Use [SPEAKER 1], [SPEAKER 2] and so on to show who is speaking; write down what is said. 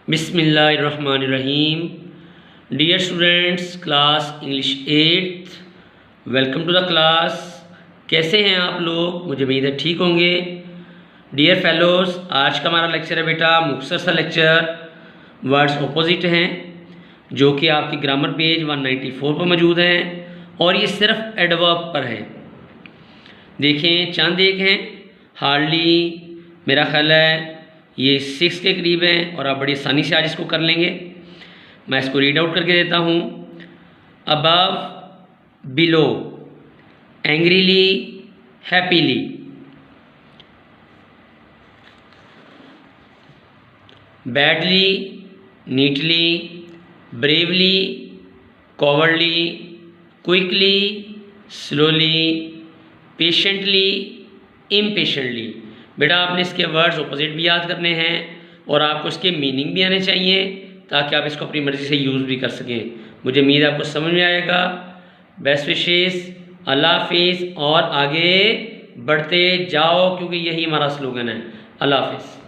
[SPEAKER 1] बिस्मिल्लाहिर्रहमानिर्रहीम। Dear students, class English 8th, welcome to the class. कैसे हैं आप लोग? मुझे उम्मीद है ठीक होंगे। डियर फेलोज, आज का हमारा लेक्चर है बेटा मुख्तसर सा लेक्चर, वर्ड्स ऑपोजिट हैं, जो कि आपकी ग्रामर पेज 194 पर मौजूद हैं और ये सिर्फ एडवर्ब पर है। देखें, चंद एक हैं, हार्डली मेरा ख्याल है ये 6 के करीब हैं और आप बड़ी आसानी से आज इसको कर लेंगे। मैं इसको रीड आउट करके देता हूँ। Above, below, angrily, happily. Badly, neatly, bravely, cowardly, quickly, slowly, patiently, impatiently. बेटा आपने इसके वर्ड्स ऑपोजिट भी याद करने हैं और आपको इसके मीनिंग भी आने चाहिए ताकि आप इसको अपनी मर्ज़ी से यूज़ भी कर सकें। मुझे उम्मीद है आपको समझ में आएगा। बेस्ट विशेस, अल्लाह हाफिज़ और आगे बढ़ते जाओ, क्योंकि यही हमारा स्लोगन है। अल्लाह हाफिज़।